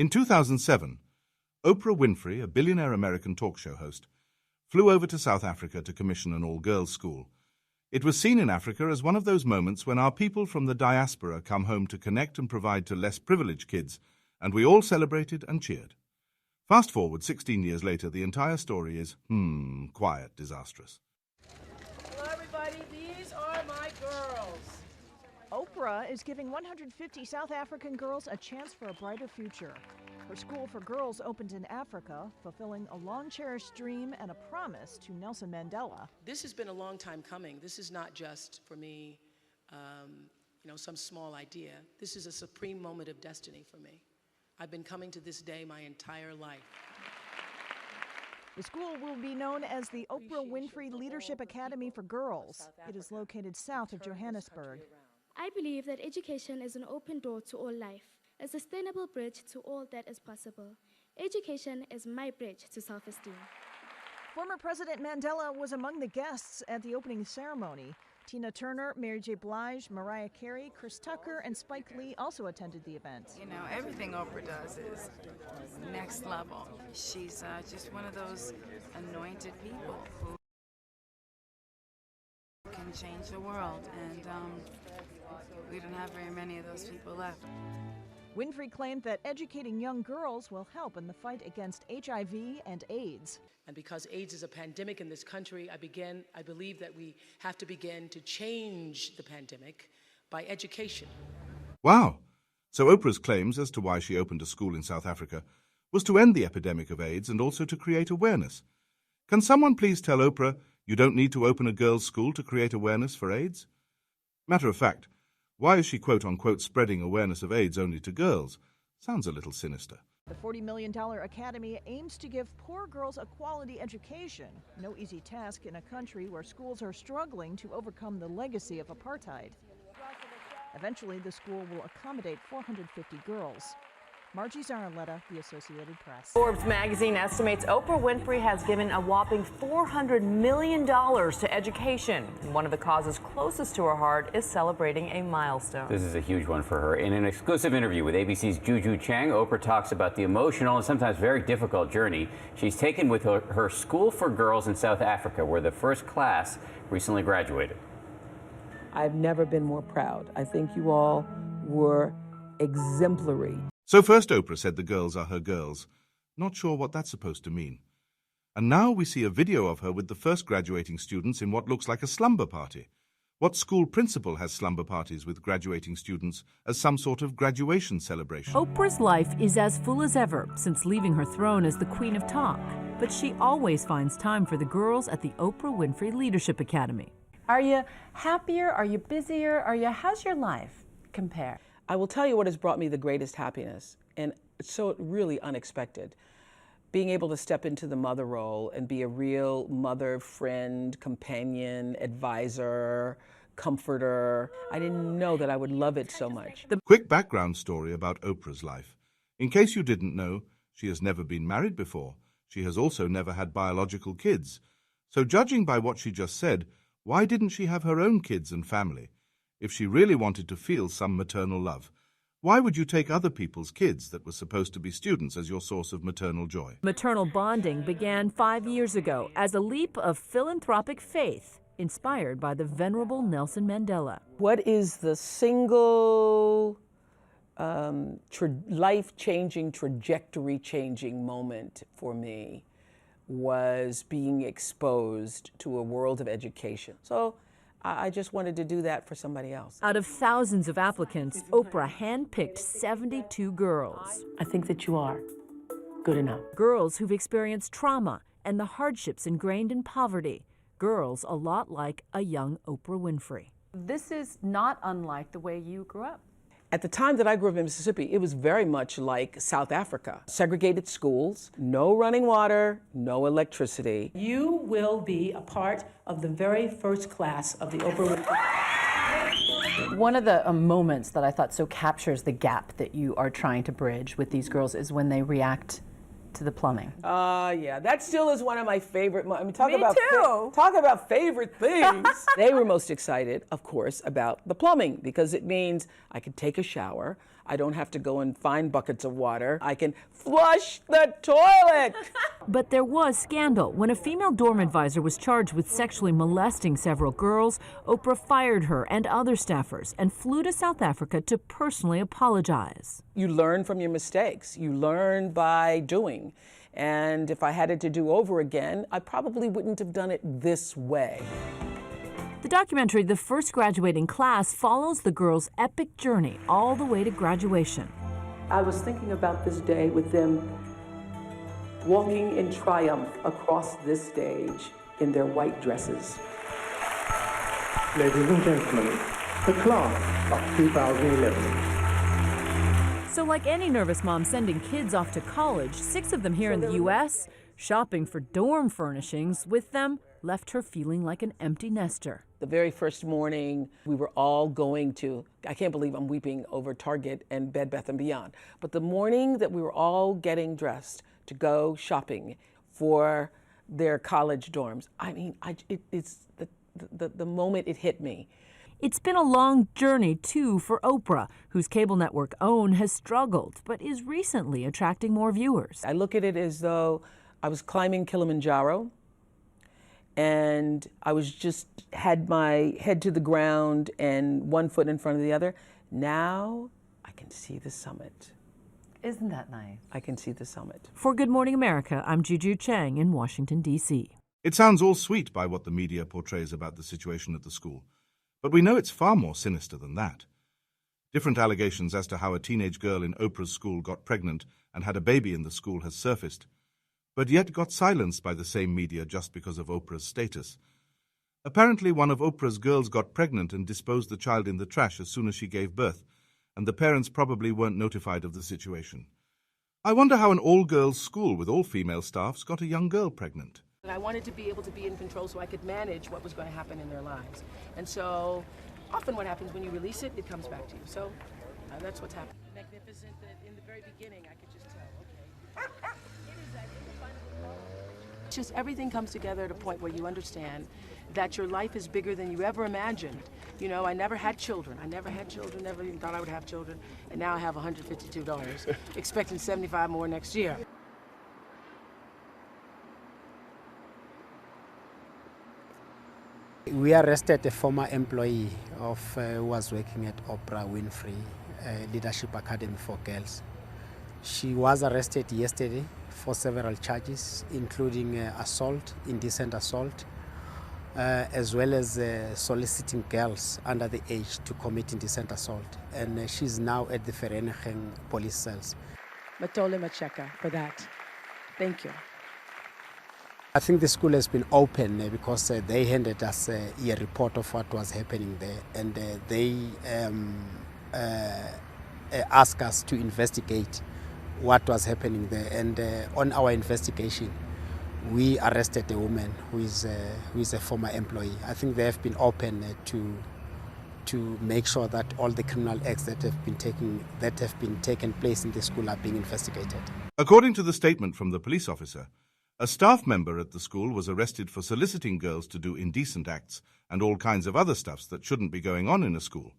In 2007, Oprah Winfrey, a billionaire American talk show host, flew over to South Africa to commission an all-girls school. It was seen in Africa as one of those moments when our people from the diaspora come home to connect and provide to less privileged kids, and we all celebrated and cheered. Fast forward 16 years later, the entire story is, quiet, disastrous. Hello, everybody. These are my girls. Oprah is giving 150 South African girls a chance for a brighter future. Her school for girls opened in Africa, fulfilling a long-cherished dream and a promise to Nelson Mandela. This has been a long time coming. This is not just, for me, some small idea. This is a supreme moment of destiny for me. I've been coming to this day my entire life. The school will be known as the Oprah Winfrey Leadership Academy for Girls. It is located south of Johannesburg. I believe that education is an open door to all life, a sustainable bridge to all that is possible. Education is my bridge to self-esteem. Former President Mandela was among the guests at the opening ceremony. Tina Turner, Mary J. Blige, Mariah Carey, Chris Tucker, and Spike Lee also attended the event. You know, everything Oprah does is next level. She's just one of those anointed people who can change the world, and we don't have very many of those people left. Winfrey claimed that educating young girls will help in the fight against HIV and AIDS. And because AIDS is a pandemic in this country, I believe that we have to begin to change the pandemic by education. Wow! So Oprah's claims as to why she opened a school in South Africa was to end the epidemic of AIDS and also to create awareness. Can someone please tell Oprah you don't need to open a girls' school to create awareness for AIDS? Matter of fact, why is she quote-unquote spreading awareness of AIDS only to girls? Sounds a little sinister. The $40 million academy aims to give poor girls a quality education. No easy task in a country where schools are struggling to overcome the legacy of apartheid. Eventually, the school will accommodate 450 girls. Margie Zaraletta, The Associated Press. Forbes magazine estimates Oprah Winfrey has given a whopping $400 million to education. And one of the causes closest to her heart is celebrating a milestone. This is a huge one for her. In an exclusive interview with ABC's Juju Chang, Oprah talks about the emotional and sometimes very difficult journey she's taken with her school for girls in South Africa, where the first class recently graduated. I've never been more proud. I think you all were exemplary. So first Oprah said the girls are her girls. Not sure what that's supposed to mean. And now we see a video of her with the first graduating students in what looks like a slumber party. What school principal has slumber parties with graduating students as some sort of graduation celebration? Oprah's life is as full as ever since leaving her throne as the Queen of Talk. But she always finds time for the girls at the Oprah Winfrey Leadership Academy. Are you happier? Are you busier? How's your life compare? I will tell you what has brought me the greatest happiness, and it's so really unexpected. Being able to step into the mother role and be a real mother, friend, companion, advisor, comforter. I didn't know that I would love it so much. The quick background story about Oprah's life. In case you didn't know, she has never been married before. She has also never had biological kids. So judging by what she just said, why didn't she have her own kids and family? If she really wanted to feel some maternal love, why would you take other people's kids that were supposed to be students as your source of maternal joy? Maternal bonding began 5 years ago as a leap of philanthropic faith inspired by the venerable Nelson Mandela. What is the single life-changing, trajectory-changing moment for me was being exposed to a world of education. So I just wanted to do that for somebody else. Out of thousands of applicants, Oprah handpicked 72 girls. I think that you are good enough. Girls who've experienced trauma and the hardships ingrained in poverty. Girls a lot like a young Oprah Winfrey. This is not unlike the way you grew up. At the time that I grew up in Mississippi, it was very much like South Africa. Segregated schools, no running water, no electricity. You will be a part of the very first class of the Oprah Winfrey. One of the moments that I thought so captures the gap that you are trying to bridge with these girls is when they react to the plumbing. Yeah, that still is one of my favorite. I mean, talk Me about too. Talk about favorite things. They were most excited, of course, about the plumbing because it means I could take a shower, I don't have to go and find buckets of water. I can flush the toilet. But there was scandal. When a female dorm advisor was charged with sexually molesting several girls, Oprah fired her and other staffers and flew to South Africa to personally apologize. You learn from your mistakes. You learn by doing. And if I had it to do over again, I probably wouldn't have done it this way. The documentary, The First Graduating Class, follows the girls' epic journey all the way to graduation. I was thinking about this day with them walking in triumph across this stage in their white dresses. Ladies and gentlemen, the class of 2011. So like any nervous mom sending kids off to college, 6 of them here in the U.S., shopping for dorm furnishings with them left her feeling like an empty nester. The very first morning, we were all going to, I can't believe I'm weeping over Target and Bed Bath & Beyond, but the morning that we were all getting dressed to go shopping for their college dorms, I mean, it's the moment it hit me. It's been a long journey, too, for Oprah, whose cable network OWN has struggled, but is recently attracting more viewers. I look at it as though I was climbing Kilimanjaro, and I was just had my head to the ground and one foot in front of the other. Now I can see the summit. Isn't that nice? I can see the summit. For Good Morning America, I'm Juju Chang in Washington, D.C. It sounds all sweet by what the media portrays about the situation at the school. But we know it's far more sinister than that. Different allegations as to how a teenage girl in Oprah's school got pregnant and had a baby in the school has surfaced, but yet got silenced by the same media just because of Oprah's status. Apparently, one of Oprah's girls got pregnant and disposed the child in the trash as soon as she gave birth, and the parents probably weren't notified of the situation. I wonder how an all-girls school with all female staffs got a young girl pregnant. I wanted to be able to be in control so I could manage what was going to happen in their lives. And so often what happens when you release it, it comes back to you. So that's what's happened. Magnificent that in the very beginning I could just tell, okay. It's just everything comes together at a point where you understand that your life is bigger than you ever imagined. You know, I never had children. Never even thought I would have children. And now I have $152, expecting 75 more next year. We arrested a former employee who was working at Oprah Winfrey Leadership Academy for Girls. She was arrested yesterday for several charges, including assault, indecent assault, as well as soliciting girls under the age to commit indecent assault. And she's now at the Vereniging police cells. Matole Macheka for that. Thank you. I think the school has been open because they handed us a report of what was happening there, and they asked us to investigate what was happening there. And on our investigation, we arrested a woman who is a former employee. I think they have been open to make sure that all the criminal acts that have been taken place in the school are being investigated. According to the statement from the police officer, a staff member at the school was arrested for soliciting girls to do indecent acts and all kinds of other stuffs that shouldn't be going on in a school.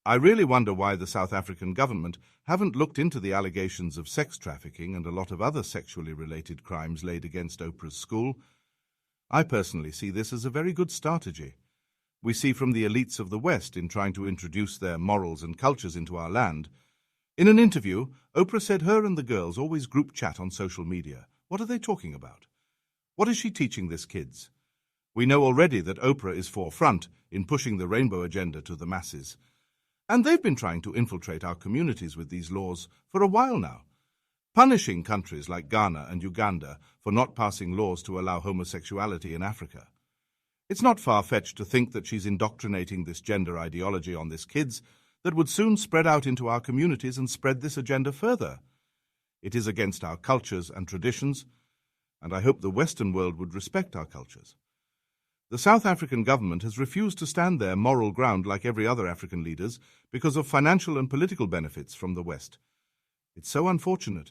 I really wonder why the South African government haven't looked into the allegations of sex trafficking and a lot of other sexually related crimes laid against Oprah's school. I personally see this as a very good strategy. We see from the elites of the West in trying to introduce their morals and cultures into our land. In an interview, Oprah said her and the girls always group chat on social media. What are they talking about? What is she teaching these kids? We know already that Oprah is forefront in pushing the rainbow agenda to the masses. And they've been trying to infiltrate our communities with these laws for a while now, punishing countries like Ghana and Uganda for not passing laws to allow homosexuality in Africa. It's not far-fetched to think that she's indoctrinating this gender ideology on these kids that would soon spread out into our communities and spread this agenda further. It is against our cultures and traditions, and I hope the Western world would respect our cultures. The South African government has refused to stand their moral ground like every other African leaders because of financial and political benefits from the West. It's so unfortunate.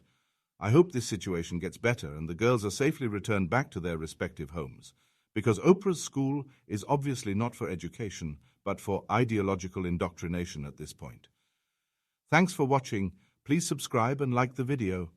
I hope this situation gets better and the girls are safely returned back to their respective homes, because Oprah's school is obviously not for education, but for ideological indoctrination at this point. Thanks for watching. Please subscribe and like the video.